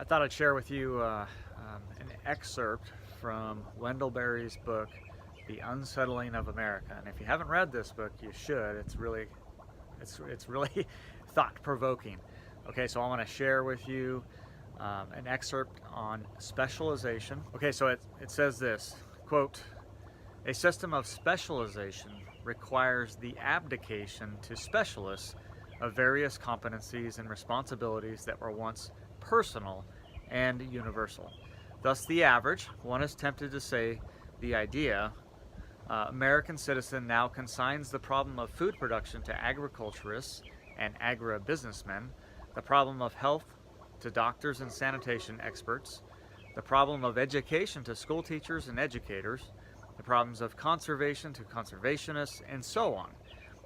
I thought I'd share with you an excerpt from Wendell Berry's book, The Unsettling of America. And if you haven't read this book, you should. It's really thought-provoking. Okay, so I want to share with you an excerpt on specialization. Okay, so it says this, quote, "A system of specialization requires the abdication to specialists of various competencies and responsibilities that were once personal and universal. Thus the average, one is tempted to say the idea, American citizen now consigns the problem of food production to agriculturists and agribusinessmen, the problem of health to doctors and sanitation experts, the problem of education to school teachers and educators, the problems of conservation to conservationists, and so on.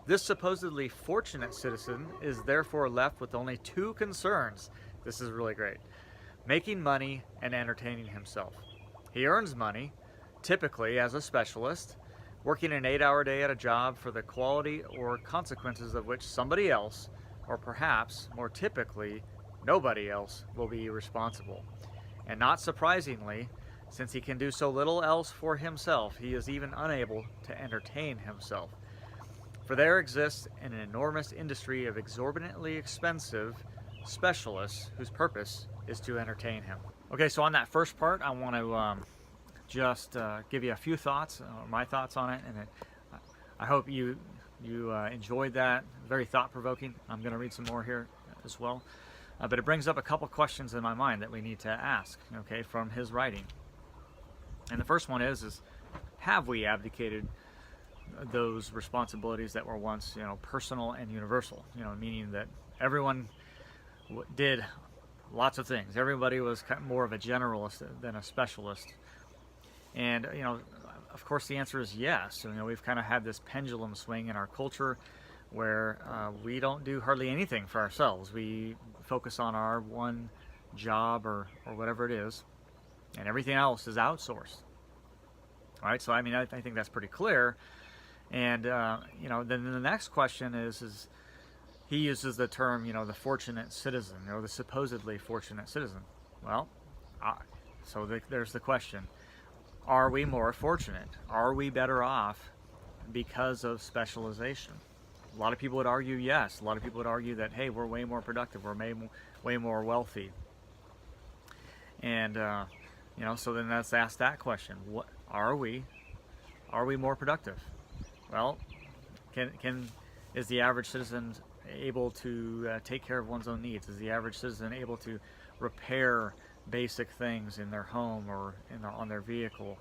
This supposedly fortunate citizen is therefore left with only two concerns." This is really great. "Making money and entertaining himself. He earns money, typically as a specialist, working an 8-hour day at a job for the quality or consequences of which somebody else, or perhaps more typically, nobody else, will be responsible. And not surprisingly, since he can do so little else for himself, he is even unable to entertain himself. For there exists an enormous industry of exorbitantly expensive specialists whose purpose is to entertain him." Okay, so on that first part, I want to just give you a few thoughts, my thoughts on it, and I hope you enjoyed that. Very thought-provoking. I'm going to read some more here as well, but it brings up a couple questions in my mind that we need to ask, okay, from his writing. And the first one is have we abdicated those responsibilities that were once, personal and universal? Meaning that everyone did lots of things. Everybody was more of a generalist than a specialist. And of course, the answer is yes. We've kind of had this pendulum swing in our culture where we don't do hardly anything for ourselves. We focus on our one job or whatever it is, and everything else is outsourced. All right, so I think that's pretty clear. And then the next question is he uses the term, the fortunate citizen, or the supposedly fortunate citizen. Well, there's the question: are we more fortunate? Are we better off because of specialization? A lot of people would argue yes. A lot of people would argue that, hey, we're way more productive, we're way more wealthy. And so then let's ask that question: what are we more productive? Well, is the average citizen able to take care of one's own needs? Is the average citizen able to repair basic things in their home or on their vehicle?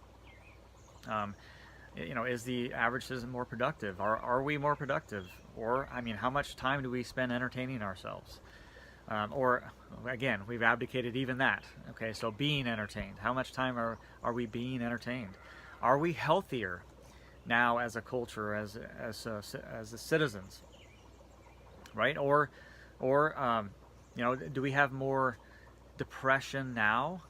Is the average citizen more productive? Are we more productive? Or, how much time do we spend entertaining ourselves? Or, again, we've abdicated even that. Okay, so being entertained. How much time are we being entertained? Are we healthier now as a culture, as the citizens? Right? Or do we have more depression now,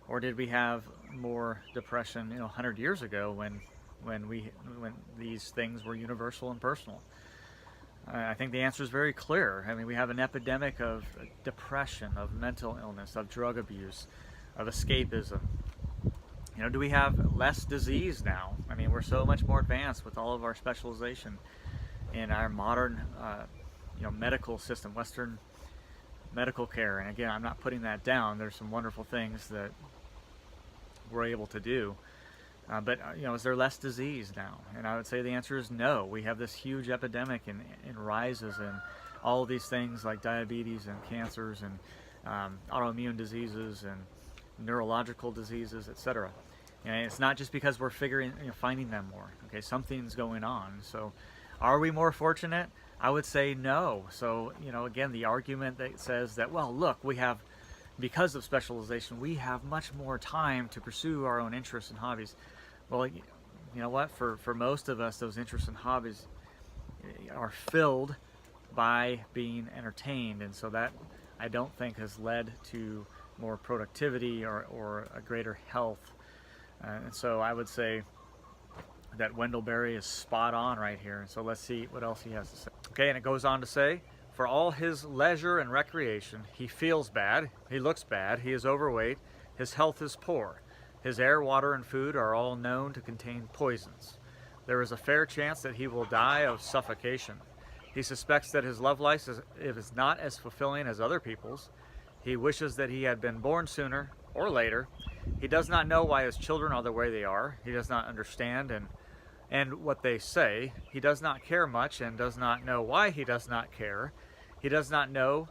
or did we have more depression 100 years ago when these things were universal and personal? I think the answer is very clear. We have an epidemic of depression, of mental illness, of drug abuse, of escapism. Do we have less disease now? We're so much more advanced with all of our specialization in our modern medical system, Western medical care. And again, I'm not putting that down. There's some wonderful things that we're able to do. But is there less disease now? And I would say the answer is no. We have this huge epidemic in rises in all of these things like diabetes and cancers and autoimmune diseases and neurological diseases, etc. And it's not just because we're finding them more. Okay, something's going on. So, are we more fortunate? I would say no. So, again, the argument that says that, well, look, because of specialization, we have much more time to pursue our own interests and hobbies. Well, you know what? For most of us, those interests and hobbies are filled by being entertained, and so that I don't think has led to more productivity or a greater health. And so I would say that Wendell Berry is spot on right here. And so let's see what else he has to say. Okay, and it goes on to say, For all his leisure and recreation, he feels bad, he looks bad, he is overweight, his health is poor. His air, water, and food are all known to contain poisons. There is a fair chance that he will die of suffocation. He suspects that his love life is not as fulfilling as other people's. He wishes that he had been born sooner or later. He does not know why his children are the way they are. He does not understand and what they say. He does not care much and does not know why he does not care. He does not know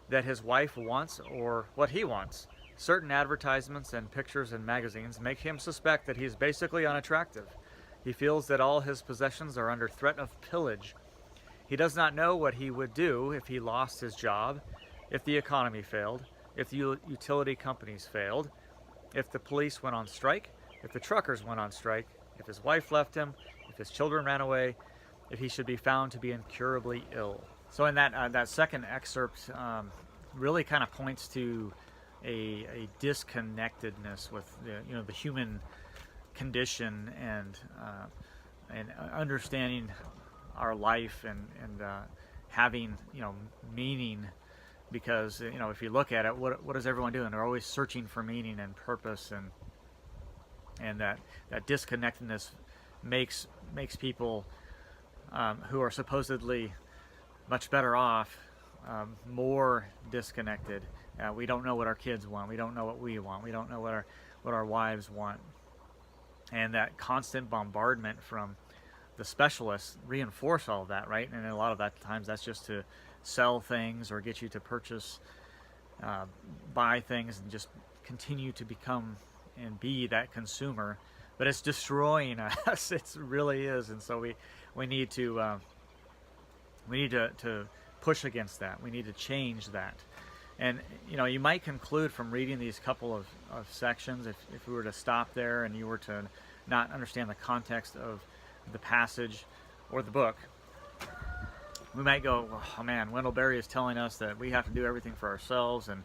that his wife wants or what he wants. Certain advertisements and pictures in magazines make him suspect that he is basically unattractive. He feels that all his possessions are under threat of pillage. He does not know what he would do if he lost his job, if the economy failed, if the utility companies failed, if the police went on strike, if the truckers went on strike, if his wife left him, if his children ran away, if he should be found to be incurably ill. So in that second excerpt really kind of points to a disconnectedness with the human condition and understanding our life and having meaning, because if you look at it, what is everyone doing? They're always searching for meaning and purpose, and that disconnectedness makes people who are supposedly much better off more disconnected. We don't know what our kids want. We don't know what we want. We don't know what our wives want. And that constant bombardment from the specialists reinforce all of that, right? And a lot of that times that's just to sell things or get you to purchase, buy things, and just continue to become and be that consumer. But it's destroying us. It really is. And so we need to push against that. We need to change that. And you might conclude from reading these couple of sections, if we were to stop there and you were to not understand the context of the passage or the book, we might go, oh man, Wendell Berry is telling us that we have to do everything for ourselves, and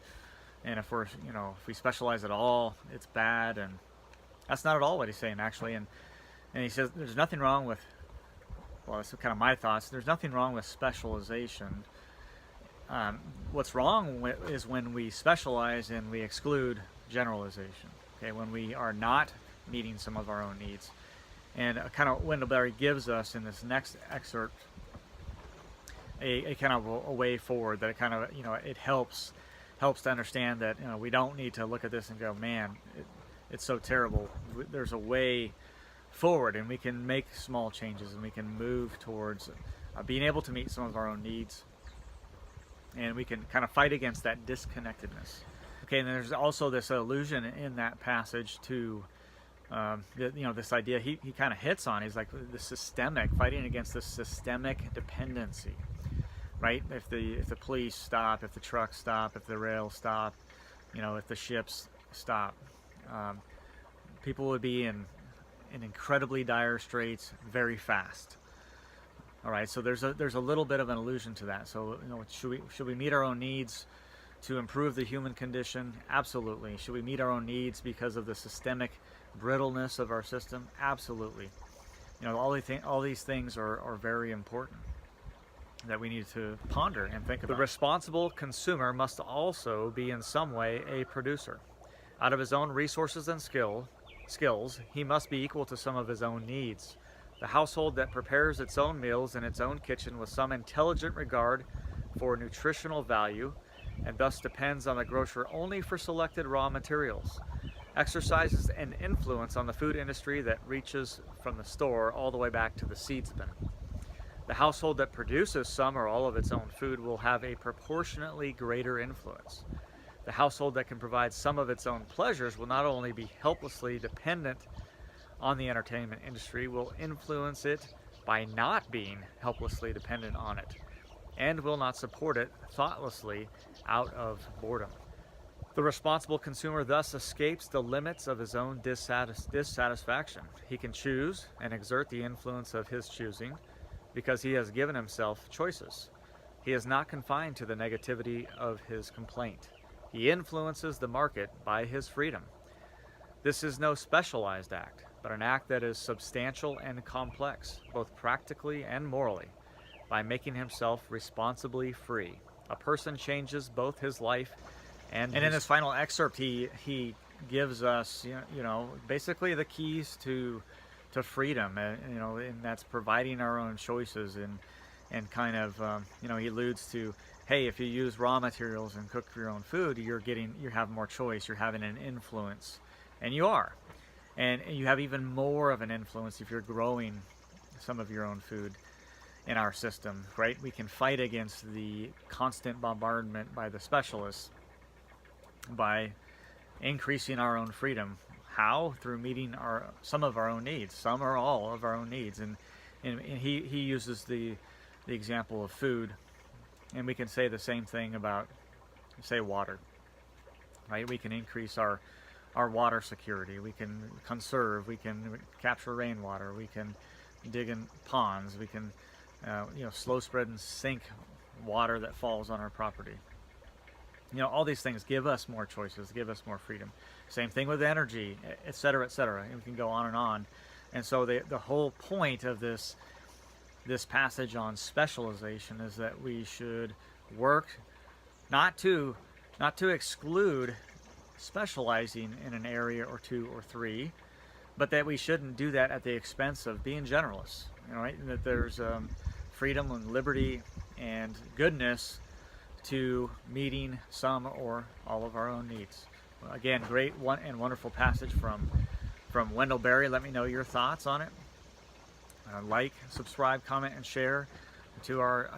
if we're if we specialize at all, it's bad. And that's not at all what he's saying, actually. And he says there's nothing wrong with, well, that's kind of my thoughts, there's nothing wrong with specialization. What's wrong is when we specialize and we exclude generalization. Okay, when we are not meeting some of our own needs. And kind of Wendell Berry gives us in this next excerpt a kind of a way forward that kind of it helps to understand that we don't need to look at this and go, man, it's so terrible. There's a way forward, and we can make small changes, and we can move towards being able to meet some of our own needs, and we can kind of fight against that disconnectedness. Okay, and there's also this allusion in that passage to this idea he kind of hits on. He's like the systemic, fighting against the systemic dependency, right? If the police stop, if the trucks stop, if the rails stop, if the ships stop, people would be in incredibly dire straits very fast. All right, so there's a little bit of an allusion to that. So should we meet our own needs to improve the human condition? Absolutely. Should we meet our own needs because of the systemic brittleness of our system? Absolutely. All these things are very important that we need to ponder and think about. The responsible consumer must also be in some way a producer. Out of his own resources and skills, he must be equal to some of his own needs. The household that prepares its own meals in its own kitchen with some intelligent regard for nutritional value, and thus depends on the grocer only for selected raw materials, exercises an influence on the food industry that reaches from the store all the way back to the seeds bin. The household that produces some or all of its own food will have a proportionately greater influence. The household that can provide some of its own pleasures will not only be helplessly dependent on the entertainment industry, will influence it by not being helplessly dependent on it, and will not support it thoughtlessly out of boredom. The responsible consumer thus escapes the limits of his own dissatisfaction. He can choose and exert the influence of his choosing because he has given himself choices. He is not confined to the negativity of his complaint. He influences the market by his freedom. This is no specialized act, but an act that is substantial and complex, both practically and morally. by making himself responsibly free. A person changes both his life and in his final excerpt, he gives us, basically the keys to freedom, and that's providing our own choices, and kind of, he alludes to, hey, if you use raw materials and cook your own food, you have more choice, you're having an influence, and you are, and you have even more of an influence if you're growing some of your own food in our system, right? We can fight against the constant bombardment by the specialists by increasing our own freedom. How? Through meeting some of our own needs, some or all of our own needs. And he uses the example of food, and we can say the same thing about, say, water, right? We can increase our water security. We can conserve. We can capture rainwater. We can dig in ponds. We can slow spread and sink water that falls on our property. All these things give us more choices, give us more freedom. Same thing with energy, et cetera, et cetera. And we can go on and on. And so the whole point of this passage on specialization is that we should work not to exclude specializing in an area or two or three, but that we shouldn't do that at the expense of being generalists. Right? And that there's freedom and liberty and goodness to meeting some or all of our own needs. Again, great and wonderful passage from Wendell Berry. Let me know your thoughts on it. Like, subscribe, comment, and share to our